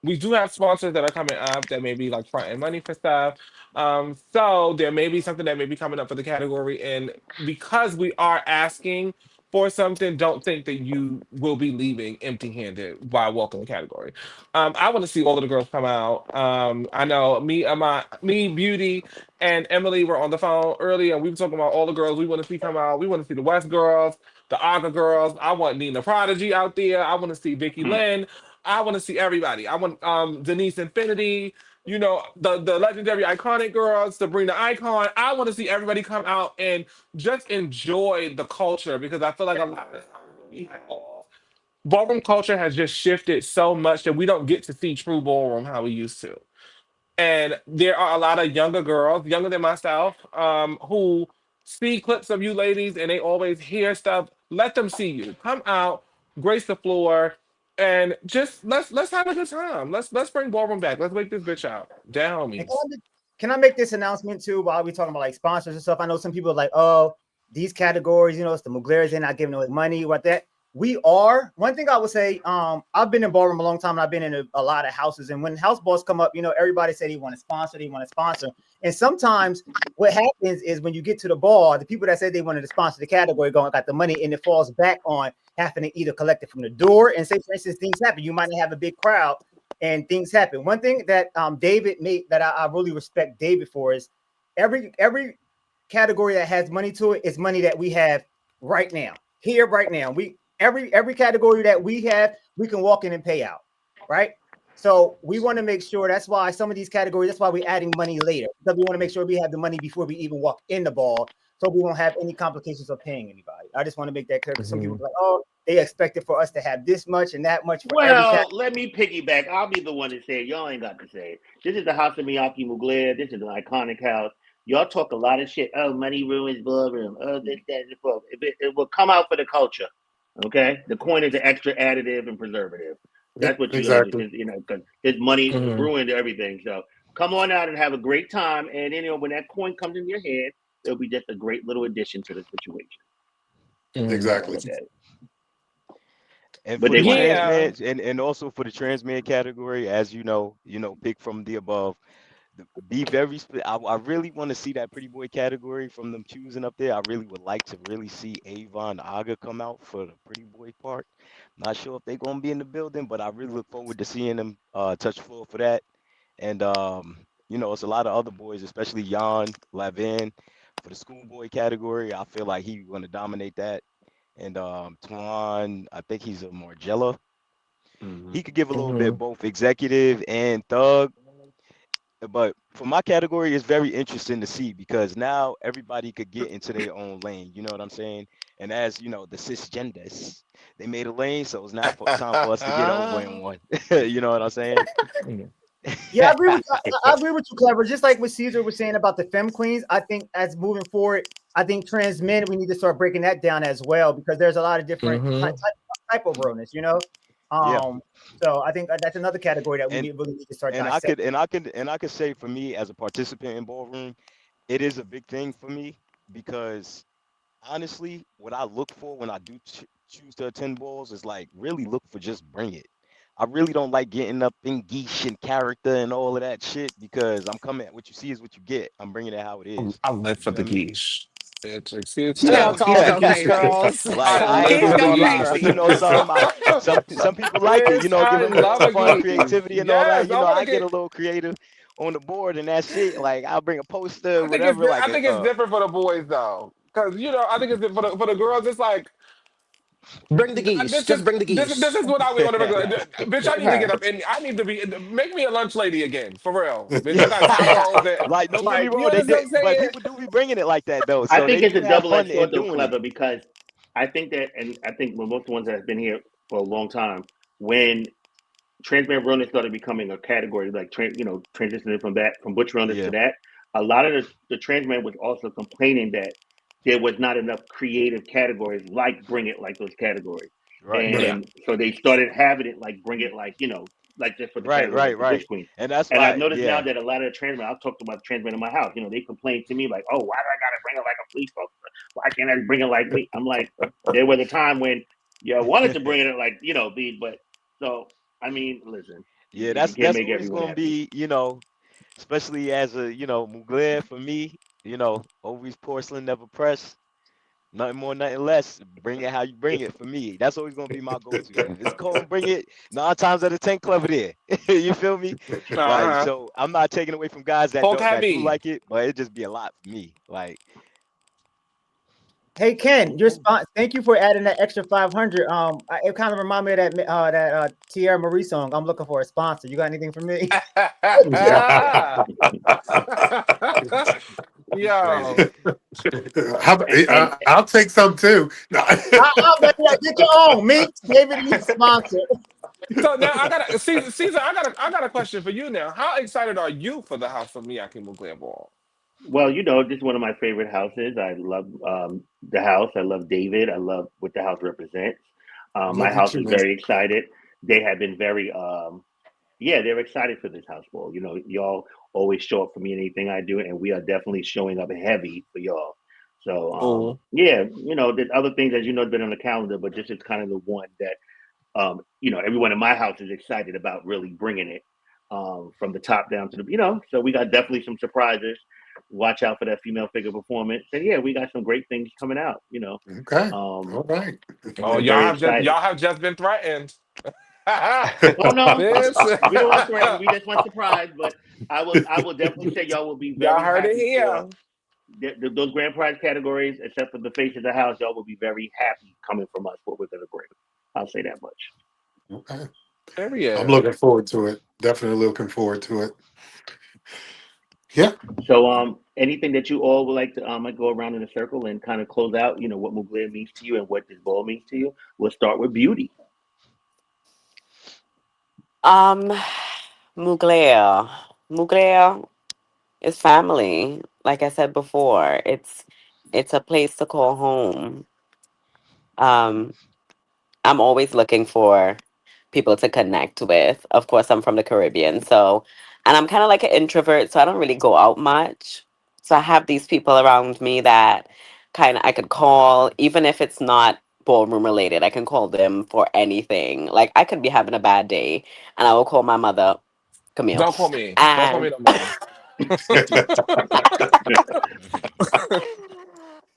we do have sponsors that are coming up that may be like fronting money for stuff. So there may be something that may be coming up for the category, and because we are asking for something, don't think that you will be leaving empty-handed while walking the category. I want to see all of the girls come out. I know me, Beauty, and Emily were on the phone earlier, and we were talking about all the girls we want to see come out. We want to see the West girls, the Aga girls. I want Nina Prodigy out there. I want to see Vicky Hmm. Lynn. I want to see everybody. I want Denise Infinity. The legendary iconic girls, Sabrina Icon. I want to see everybody come out and just enjoy the culture because I feel like a lot of ballroom culture has just shifted so much that we don't get to see true ballroom how we used to. And there are a lot of younger girls, younger than myself, who see clips of you ladies and they always hear stuff, let them see you. Come out, grace the floor, and just let's have a good time. Let's bring ballroom back. Let's wake this bitch out. Down And homies. can I make this announcement too while we talking about like sponsors and stuff? I know some people are like, oh, these categories, it's the Muglers, they're not giving away money, what that. We are. One thing I would say, I've been in ballroom a long time and I've been in a lot of houses. And when house balls come up, everybody said they want to sponsor. And sometimes what happens is when you get to the ball, the people that said they wanted to sponsor the category going got the money and it falls back on having to either collect it from the door and say, for instance, things happen. You might have a big crowd and things happen. One thing that David made that I really respect David for is every category that has money to it is money that we have right now, here, right now. We every category that we have, we can walk in and pay out, right? So we want to make sure that's why some of these categories, that's why we're adding money later because we want to make sure we have the money before we even walk in the ball, so we won't have any complications of paying anybody. I just want to make that clear because some people Mhm. are like, oh, they expect it for us to have this much and that much for every category. Well, let me piggyback. I'll be the one to say it. Y'all ain't got to say it. This is the house of Miyake Mugler. This is an iconic house. Y'all talk a lot of shit. Oh, money ruins ballroom. Oh, this, that, and the fuck. It will come out for the culture. Okay? The coin is an extra additive and preservative. That's what you got to do. Exactly. Because his money Mhm. ruined everything. So come on out and have a great time. And then, when that coin comes in your hand, it'll be just a great little addition to the situation. Mhm. That's how I Exactly. look at it. And But for they the want to trans add. Yeah. man, and also for the trans man category, as pick from the above. Be very. I really want to see that pretty boy category from them choosing up there. I really would like to really see Avon Aga come out for the pretty boy part. Not sure if they're gonna be in the building, but I really look forward to seeing them touch floor for that. And it's a lot of other boys, especially Jan Lavin for the schoolboy category. I feel like he's gonna dominate that. And Twan, I think he's a Margella. Mhm. He could give a little bit Mhm. both executive and thug. But for my category, it's very interesting to see because now everybody could get into their own lane. You know what I'm saying? And as you know, the cisgenders, they made a lane, so it's now time for us to get over in one. You know what I'm saying? Mhm. Yeah, I agree with I agree with you, Clever. Just like what Caesar was saying about the femme queens, I think as moving forward, I think trans men we need to start breaking that down as well because there's a lot of different Mhm. type of realness. Yeah. Um, so I think that's another category that we And really need to start and I could dissecting. and I could and I could say for me as a participant in ballroom, it is a big thing for me because honestly, what I look for when I do choose to attend balls is like really look for just bring it. I really don't like getting up in geesh and character and all of that shit because I'm coming. What you see is what you get. I'm bringing it how it is. I live You for feel the me? geesh. Bitch, excuse Shout out chill. to all Geesh the go geesh crazy. girls. Like I I ain't live Shout Geese gonna out for to go the lie. the geesh You geesh. girls. know some. Some people like it. Bitch, Give I it a little love a fun, geesh. creativity, and all that. Yes, I want I to get get. a little creative on the board and that shit. Like I'll bring a poster, I think it's whatever. Like I think it's different for the boys though, because I think it's for the girls. It's like Bring the geesh. this is Just bring the this geesh. is what I would on a regular. Bitch, I need to Okay. get up and I need to be make me a lunch lady again for real. Bitch, I got yeah. tacos and Like don't get me like you wrong, they understand did, what I'm but saying? people do be bringing it like that though. I So think they it's a do have double-edged fun in sword, though, doing it. Clever, because I think that, and I think most of the ones that have been here for a long time, when transparent realness started becoming a category, like transitioning from that from butch realness to Yeah. that. A lot of the trans man was also complaining that there was not enough creative categories like Bring It, like those categories, Right. Yeah. and so they started having it like Bring It, like like just for the Right. category, like Right. the butch Right. queen. And that's And I've why. noticed now Yeah. that a lot of the trans men, I've talked about the trans men in my house, they complain to me like, oh, why do I gotta bring it like a police officer? Why can't I bring it like me? I'm like, there was a time when you wanted to bring it like, be, but so I mean, listen, Yeah. you That's can't that's make always everyone gonna happy. be especially as a Mugler for me. Always porcelain, never press. Nothing more, nothing less. Bring it how you bring it for me. That's always gonna be my go-to. If it's cold, bring it. 9 times out of 10, clever there. You feel me? Like Uh-huh. so, I'm not taking away from guys Hulk that do heavy. like it, but it just be a lot for me. Like, Hey Ken, your oh, spot. Thank you for adding that extra 500. It kind of reminded me of that Tierra Marie song. I'm looking for a sponsor. You got anything for me? Yo. And I'll take some too. No. Get your own. Meek, David Meek sponsor. So now I gotta Caesar, I got a question for you now. How excited are you for the House of Miyake Mugler Ball? Well, this is one of my favorite houses. I love the house. I love David. I love what the house represents. My Love you house too, is man. very excited. They have been very, yeah, they're excited for this house ball. Y'all always show up for me in anything I do, and we are definitely showing up heavy for y'all. So, Oh, yeah, there's other things, as you know, been on the calendar, but this is kind of the one that everyone in my house is excited about really bringing it from the top down to so we got definitely some surprises. Watch out for that female figure performance. And yeah, we got some great things coming out. Okay. Um, All right. oh, we're very excited. y'all have just been threatened. Oh no, this we don't want to threaten. We just want surprise. But I will definitely say y'all will be y'all very heard it happy for here. those grand prize categories, except for the face of the house. Y'all will be very happy coming from us what we're going to bring. I'll say that much. Okay. I'm Period. looking forward to it. Definitely looking forward to it. Yeah. So, anything that you all would like to go around in a circle and kind of close out, what Mugler means to you and what this ball means to you. We'll start with beauty. Um, Mugler. Mugler is family. Like I said before, it's a place to call home. Um, I'm always looking for people to connect with. Of course, I'm from the Caribbean, so and I'm kind of like an introvert, so I don't really go out much. So I have these people around me that kind of I could call, even if it's not ballroom related. I can call them for anything. Like I could be having a bad day, and I will call my mother, Camille, Don't call me. Don't call and me no more.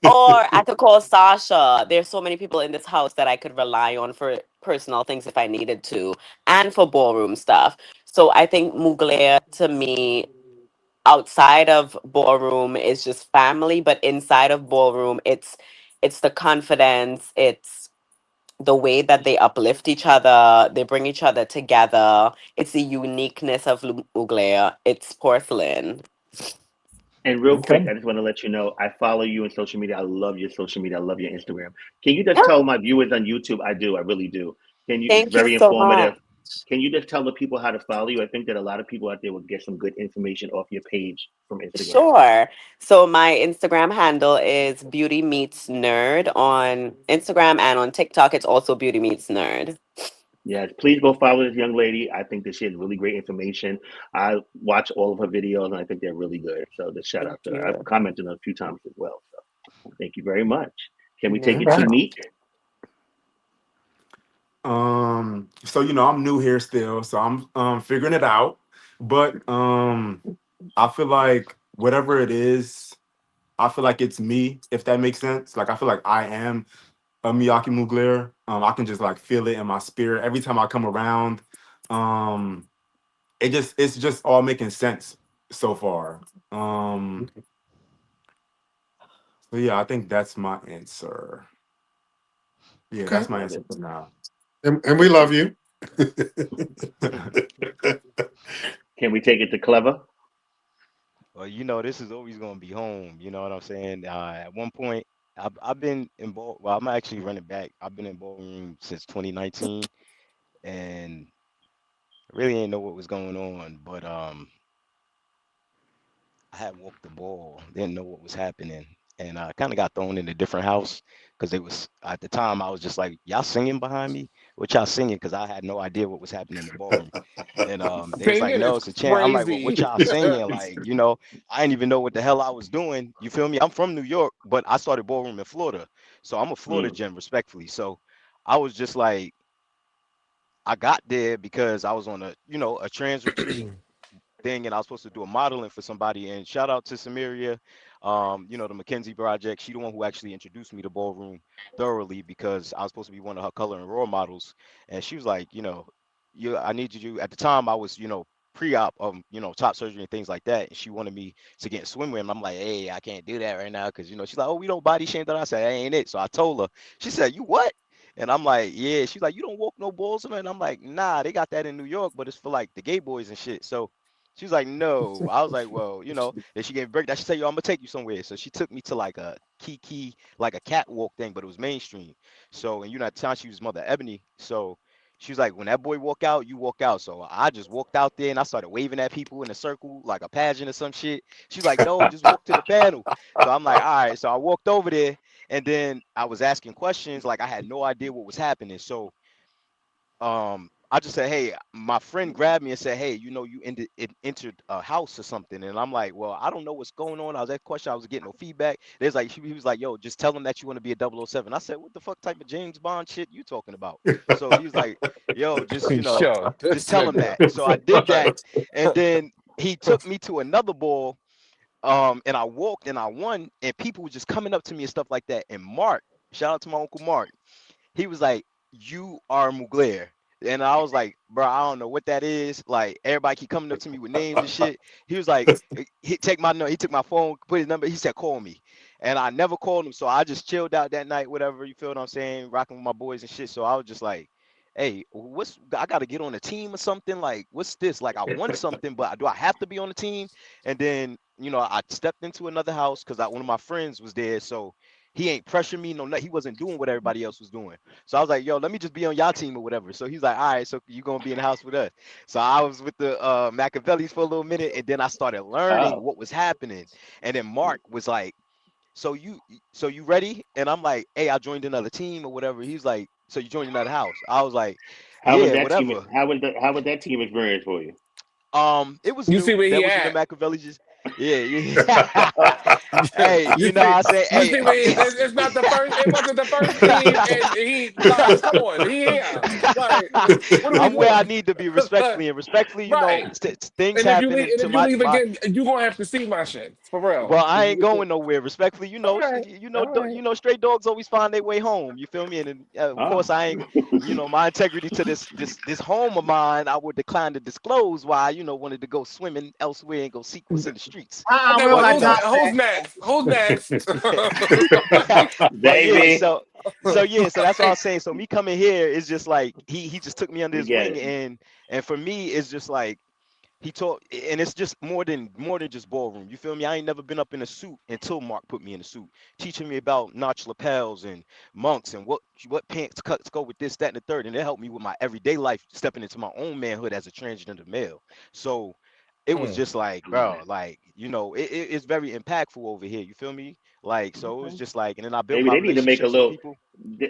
or I could call Sasha. There's so many people in this house that I could rely on for personal things if I needed to, and for ballroom stuff. So I think Mugler to me, outside of ballroom, is just family, but inside of ballroom, it's the confidence, it's the way that they uplift each other, they bring each other together. It's the uniqueness of Mugler. It's porcelain. And real quick, Okay. I just want to let you know I follow you on social media. I love your social media. I love your Instagram. Can you just Yeah, tell my viewers on YouTube? I do. I really do. Can you? It's thank you very so much. informative. Can you just tell the people how to follow you? I think that a lot of people out there will get some good information off your page from Instagram. Sure. So my Instagram handle is Beauty Meets Nerd on Instagram, and on TikTok it's also Beauty Meets Nerd. Yes, please go follow this young lady. I think that she has really great information. I watch all of her videos and I think they're really good. So just shout Thank out to her. I've you. commented on a few times as well. So thank you very much. Can we take No it to Okay. problem. Meek? So I'm new here still, so I'm figuring it out. But I feel like whatever it is, I feel like it's me, if that makes sense. Like I feel like I am a Miyake Mugler. I can just like feel it in my spirit every time I come around. Um, it's just all making sense so far. Um, so yeah, I think that's my answer. Yeah, Okay. that's my Love answer it. for now. And we Thank you. love you. Can we take it to Clever? Well, this is always gonna be home. You know what I'm saying? At one point, I've been in ball. Well, I'm actually running back. I've been in ballroom since 2019, and I really ain't know what was going on. But I had walked the ball, didn't know what was happening, and I kind of got thrown in a different house because they was at the time I was just like, y'all singing behind me? What y'all singing? Because I had no idea what was happening in the ballroom. And they was like, Singing no, is it's a chant. I'm like, well, what crazy. y'all singing? Like, I didn't even know what the hell I was doing. You feel me? I'm from New York, but I started ballroom in Florida. So I'm a Florida Mm. gen, respectfully. So I was just like, I got there because I was on a trans retreat thing, and I was supposed to do a modeling for somebody. And shout out to Samaria, the McKenzie Project. She the one who actually introduced me to ballroom thoroughly because I was supposed to be one of her color and raw models. And she was like, I need you to. At the time, I was, pre-op, top surgery and things like that. And she wanted me to get in swimwear. And I'm like, hey, I can't do that right now because she's like, oh, we don't body shame that. I said, that ain't it. So I told her. She said, you what? And I'm like, yeah. She's like, you don't walk no balls, man. And I'm like, nah, they got that in New York, but it's for like the gay boys and shit. So she was like, no. I was like, well, then she gave a break. That she said, yo, I'm gonna take you somewhere. So she took me to like a kiki, like a catwalk thing, but it was mainstream. So, and at the time she was Mother Ebony. So, She was like, when that boy walk out, you walk out. So I just walked out there and I started waving at people in a circle like a pageant or some shit. She was like, no, just walk to the panel. So I'm like, all right. So I walked over there and then I was asking questions like I had no idea what was happening. So I just said, hey, my friend grabbed me and said, hey, you entered a house or something. And I'm like, well, I don't know what's going on. I was at question. I was getting no feedback. There's like, he was like, yo, just tell them that you want to be a 007. I said, what the fuck type of James Bond shit you talking about? So he was like, yo, just, Yo, just this tell him nigga. that. So I did that. And then he took me to another ball. And I walked and I won and people were just coming up to me and stuff like that. And Mark, shout out to my uncle Mark, he was like, "You are Mugler." And I was like, bro, I don't know what that is. Like everybody keep coming up to me with names and shit. He was like, he take my number, he took my phone, put his number, he said, call me. And I never called him. So I just chilled out that night, whatever, you feel what I'm saying, rocking with my boys and shit. So I was just like, hey, I gotta get on a team or something? Like, what's this? Like I won something, but do I have to be on the team? And then, I stepped into another house because one of my friends was there. So he ain't pressuring me, he wasn't doing what everybody else was doing. So I was like, yo, let me just be on y'all team or whatever. So he's like, all right, so you gonna be in the house with us. So I was with the Machiavellis for a little minute, and then I started learning Oh, what was happening. And then Mark was like, so you ready? And I'm like, hey, I joined another team or whatever. He's like, so you joined another house? I was like, how was yeah, that team? whatever. How was that team experience for you? It was You see new. where he That was when the at? Machiavelli just, yeah, yeah. Hey, You see, I say, you hey, see where it's not the first. It wasn't the first team, and he like, come on, he here. Like, what are we I'm where I doing? need to be respectfully and respectfully. Right. Things And if you happen leave, and and to if you leave my. again, you gonna have to see my shit for real. Well, I ain't going nowhere. Respectfully, All right, all right. stray dogs always find their way home. You feel me? And then, of Oh, course, I ain't, my integrity to this home of mine. I would decline to disclose why, wanted to go swimming elsewhere and go seek what's in the streets. Okay, We don't well, But got time for who's that. next? Who's next? but yeah, baby, so that's what I was saying. So me coming here is just like he just took me under we his get wing, it. and for me it's just like he taught, and it's just more than just ballroom. You feel me? I ain't never been up in a suit until Mark put me in a suit, teaching me about notch lapels and monks and what pants cuts go with this, that, and the third, and it helped me with my everyday life, stepping into my own manhood as a transgender male. So it was Hmm. just like, bro, like it's very impactful over here. You feel me? Like so, it was Okay. just like, and then I built Maybe my they need to make a relationships with little. people.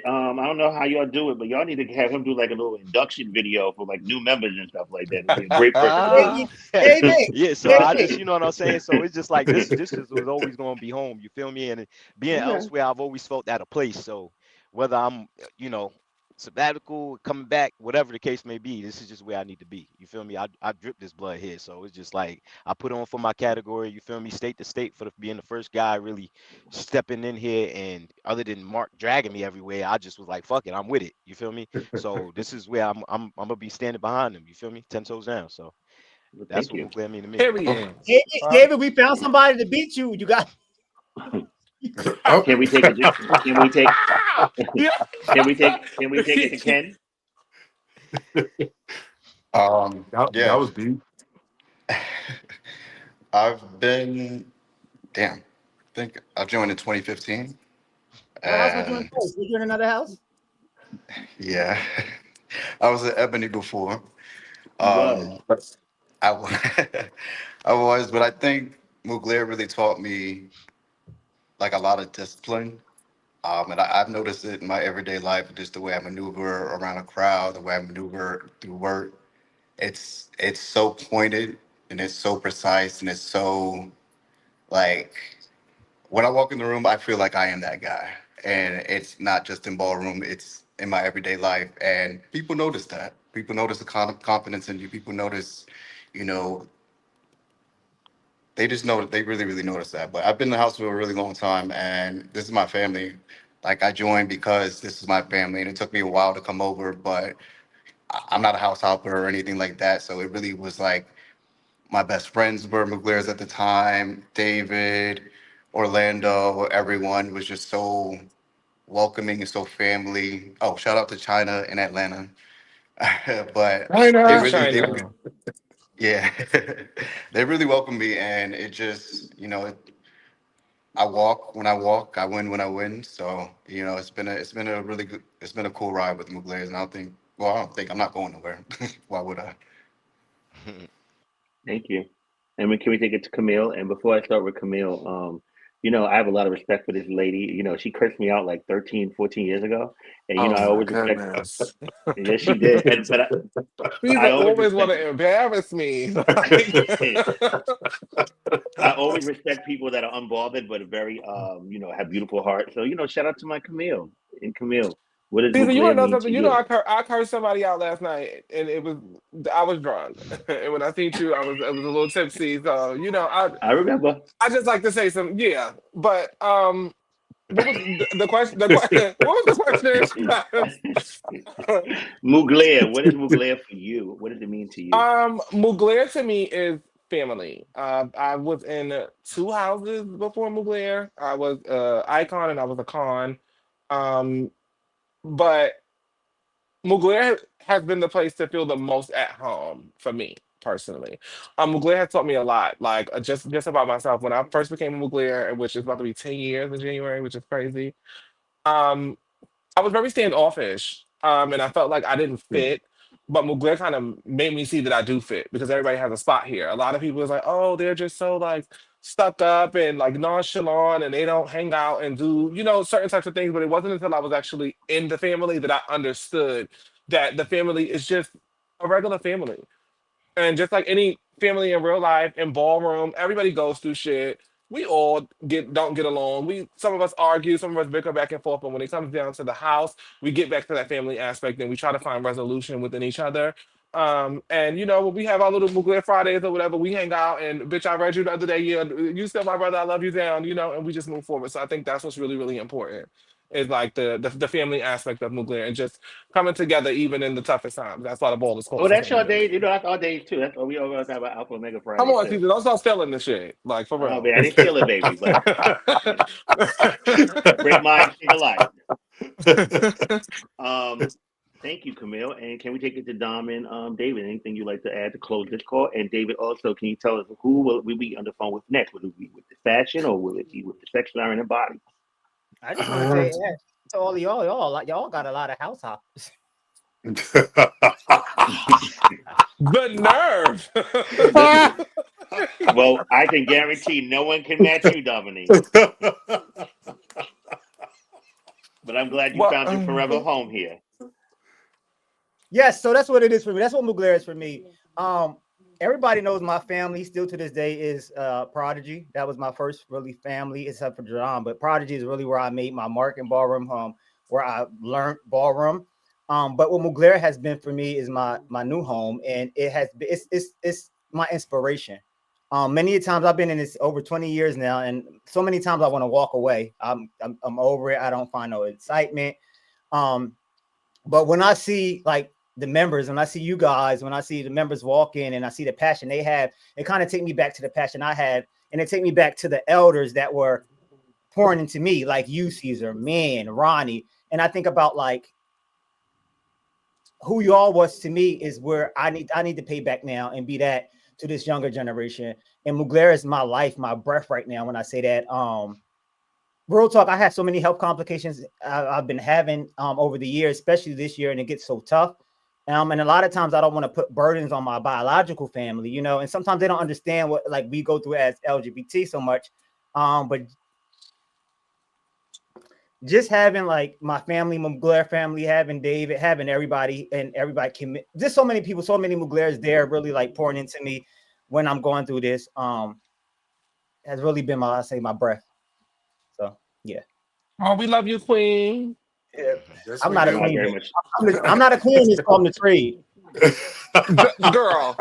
I don't know how y'all do it, but y'all need to have him do like a little induction video for like new members and stuff like that. It'd be a great person to Hey, do. Ah, hey, Nick. yeah. So Nick, I Nick. just, you know what I'm saying. So it's just like this just was always going to be home. You feel me? And being Okay. elsewhere, I've always felt out of place. So whether I'm, you know, sabbatical, coming back, whatever the case may be, this is just where I need to be. You feel me? I drip this blood here, so it's just like I put on for my category. You feel me? State to state for being the first guy really stepping in here, and other than Mark dragging me everywhere, I just was like, fuck it, I'm with it. You feel me? So this is where I'm gonna be standing behind him. You feel me? 10 toes down. So Well, that's thank what you. Mugler mean to me. Period. David, Uh, David, we found somebody to beat you. You got Oh, Can we take it? Can we take? yeah. Can we take it to Ken? That yeah, was deep. I've been, damn, I think I joined in 2015. what house was you in And first? Was you in another house? yeah, I was at Ebony before. You was. Um, I, wa- I was, but I think Mugler really taught me like a lot of discipline. And I've noticed it in my everyday life, just the way I maneuver around a crowd, the way I maneuver through work. It's so pointed and it's so precise and it's so like when I walk in the room, I feel like I am that guy. And it's not just in ballroom, it's in my everyday life. And people notice that. People notice the confidence in you. People notice, you know, they just know they really, really notice that. But I've been in the house for a really long time and this is my family. Like I joined because this is my family and it took me a while to come over, but I'm not a house hopper or anything like that. So it really was like my best friends were McGlears at the time, David, Orlando, everyone was just so welcoming and so family. Oh, shout out to China and Atlanta. But I they Hey, know. really, they really, China. yeah, they really welcomed me, and it just, I walk when I walk, I win when I win. So it's been a really good, it's been a cool ride with the Muglays, and I don't think Well, I don't think I'm not going nowhere. Why would I? Thank you. And can we take it to Camille? And before I start with Camille, I have a lot of respect for this lady. She cursed me out like 13, 14 years ago. And, Oh I my always respect, goodness. yes, she did. But People I always always want respect, to embarrass me. Like, I always respect people that are unbothered, but very, have beautiful hearts. So, shout out to my Camille. And Camille, what does Caesar, you want Mugler to know mean to something? You know, you? I cursed somebody out last night, and I was drunk, and when I seen you, I was a little tipsy. So I remember. I just like to say some, yeah. But what was the question? The question. What was the question? Mugler, what is Mugler for you? What does it mean to you? Mugler to me is family. I was in two houses before Mugler. I was icon and I was a con. Um, but Mugler has been the place to feel the most at home for me personally. Mugler has taught me a lot, like just about myself. When I first became a Mugler, which is about to be 10 years in January, which is crazy. Um, I was very standoffish, and I felt like I didn't fit. But Mugler kind of made me see that I do fit because everybody has a spot here. A lot of people is like, oh, they're just so like stuck up and like nonchalant, and they don't hang out and do certain types of things. But it wasn't until I was actually in the family that I understood that the family is just a regular family. And just like any family in real life, in ballroom, everybody goes through shit. We all don't get along. Some of us argue, some of us bicker back and forth, but when it comes down to the house, we get back to that family aspect and we try to find resolution within each other. And when we have our little Mugler Fridays or whatever, we hang out and bitch, I read you the other day, yeah, you still my brother, I love you down, and we just move forward. So I think that's what's really, really important. Is like the family aspect of Mugler and just coming together even in the toughest times. That's why the ball is Oh, called the that's family your to me. days. That's our days too. That's what we always talk about Alpha Omega Come Friday on, too. Caesar. Don't start stealing this shit. Like, for Oh real. man, I didn't steal it, baby, but you know, great minds think alike. Um, thank you, Camille. And can we take it to Dom and David? Anything you'd like to add to close this call? And David, also, can you tell us who will we be on the phone with next? Will it be with the fashion or will it be with the sex, iron, and body? I just want to say, yeah, to all of y'all got a lot of house hoppers. The nerve. Listen, well, I can guarantee no one can match you, Dominique. But I'm glad you Well, found your forever home here. Yes, so that's what it is for me. That's what Mugler is for me. Um, Everybody knows my family still to this day is Prodigy. That was my first really family, except for John. But Prodigy is really where I made my mark in ballroom, where I learned ballroom. But what Mugler has been for me is my new home, and it has been it's my inspiration. Many times I've been in this over 20 years now, and so many times I want to walk away. I'm over it. I don't find no excitement. Um, but when I see like the members, when I see you guys, when I see the members walk in and I see the passion they have, it kind of take me back to the passion I had, and it take me back to the elders that were pouring into me, like you, Caesar, man, Ronnie. And I think about like who you all was to me is where I need to pay back now and be that to this younger generation. And Mugler is my life, my breath right now when I say that. Real talk, I have so many health complications I've been having over the years, especially this year, and it gets so tough. And a lot of times I don't want to put burdens on my biological family, and sometimes they don't understand what like we go through as LGBT so much. But just having like my family, Mugler family, having David, having everybody, and everybody can just so many people, so many Muglers there really like pouring into me when I'm going through this. Has really been my I say my breath. So yeah. oh, we love you, Queen. Yeah. Yes, I'm we not a I do. queen, very but much. I'm not a queen. It's called the trade. Girl.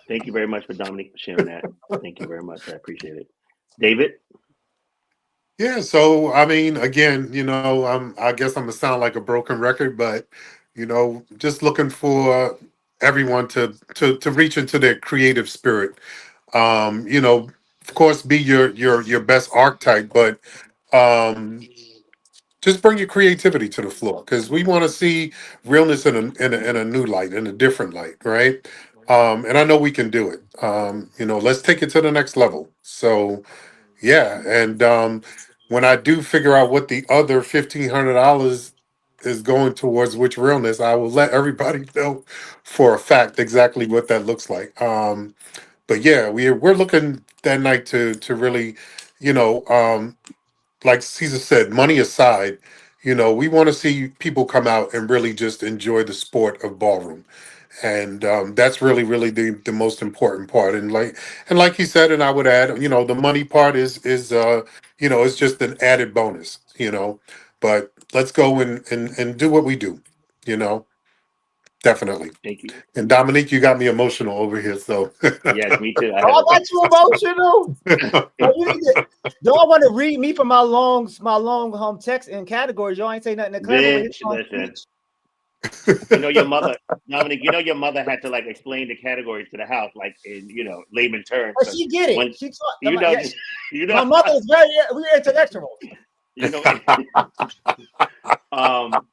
Thank you very much for Dominique for sharing that. Thank you very much. I appreciate it. David, Yeah, so I mean, again, I guess I'm gonna sound like a broken record, but just looking for everyone to reach into their creative spirit. Of course, be your best archetype, but um, just bring your creativity to the floor because we want to see realness in a new light, in a different light, right? And I know we can do it. Let's take it to the next level. So yeah, and when I do figure out what the other $1,500 is going towards which realness, I will let everybody know for a fact exactly what that looks like. But yeah, we're looking that night to really, you know, like Caesar said, money aside, we want to see people come out and really just enjoy the sport of ballroom, and that's really really the most important part. And like he said, and I would add, the money part is it's just an added bonus, but let's go and do what we do, you know definitely. Thank you. And Dominique, you got me emotional over here, so Yes, me too. I Oh, have I a got you emotional. Oh, you need to. Y'all want to read me from my long text and categories? Y'all ain't say nothing to clever with his bitch. long Listen, speech. you know your mother, Dominic. You know your mother had to like explain the categories to the house, like in layman terms, But because she get it. when She taught. you know, Yeah, you know, my mother is very. We're intellectual. you know, um,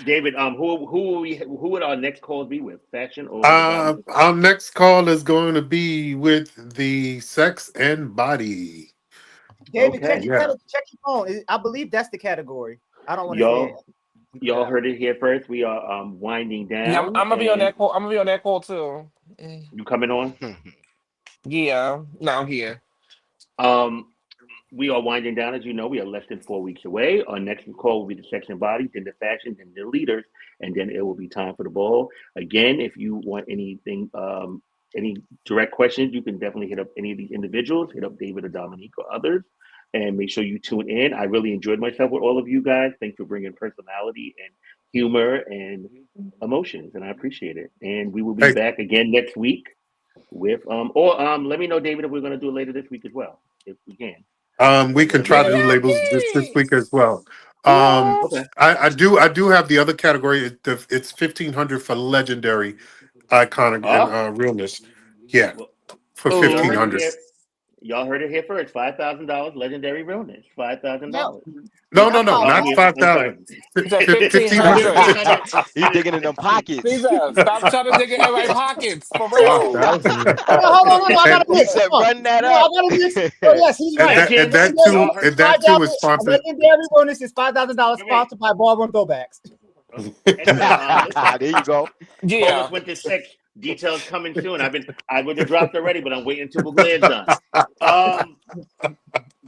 David. Who would our next calls be with? Fashion or the body? our next call is going to be with the sex and body. David, check Okay, your Yeah. check your phone. I believe that's the category. I don't want to say it. y'all, We put it y'all out. heard it here first. We are winding Yeah, I'm, down, I'm gonna be on and that call. I'm gonna be on that call too. Mm. you coming on? Yeah, no, I'm here. Um, we are winding down. As you know, we are less than 4 weeks away. Our next call will be the sex and body, then the fashion, then the leaders, and then it will be time for the ball. Again, if you want anything, any direct questions, you can definitely hit up any of these individuals, hit up David or Dominique or others, and make sure you tune in. I really enjoyed myself with all of you guys. Thanks for bringing personality and humor and emotions, and I appreciate it. And we will be Hey, back again next week with or let me know, David, if we're going to do it later this week as well, if we can. we So can let me try to know. do labels this Miyake! week as well. What? Okay. I do have the other category. It's 1,500 for legendary, iconic, and Oh, realness. Yeah, well, for well, y'all heard it 1,500. here. Ooh. Y'all heard it here first. $5,000 legendary realness. Five thousand Yeah, dollars. No, no, that's no, powerful. not I'm sorry. 5,000. He said 1,500. 1,500. He digging in them pockets. Caesar, stop trying to dig it in my pockets. For Five real. thousand. No, hold on, no, I And gotta He mix. said, Hold on. "Run that No, I up." gotta mix. Oh yes, he's right. and Legends. that Legendary, too Y'all heard. and five that too is thousand. sponsored. Legendary bonus is $5,000 Wait, wait. sponsored by Ballroom Throwbacks. And no, listen. There you go. Bonus Yeah. went to six. Details coming soon. I would have dropped already, but I'm waiting until Mugler's done. Um,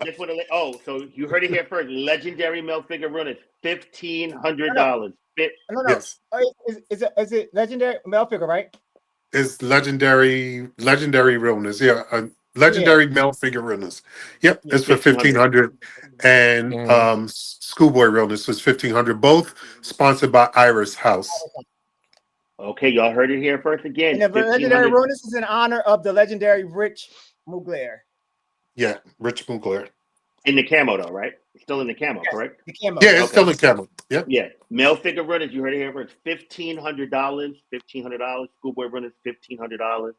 just want to let. Oh, so you heard it here first. Legendary male figure runners, fifteen hundred No, no, dollars. no. Yes. Oh, is it legendary male figure, right? Is legendary realness. Yeah, Yeah, legendary male figure realness. Yep, yeah. it's for 1,500. 1,500, and Mm. schoolboy realness was 1,500. Both sponsored by Iris House. Okay, y'all heard it here first And again. the Fifteen legendary hundred bonus is in honor of the legendary Rich Mugler. Yeah, Rich Mugler. in the camo though, right? Still in the camo, Yes, correct? the camo. Yeah, Yep. it's Okay. still in camera. Yep. Yeah. Male figure runners, you heard it here first. $1,500. $1,500. Schoolboy runners, $1,500.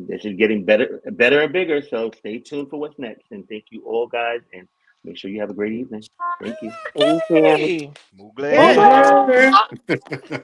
This is getting better and bigger. So stay tuned for what's next. And thank you all guys. And make sure you have a great evening. Thank you. Thank you. Hey. Yeah. Mugler. Mugler.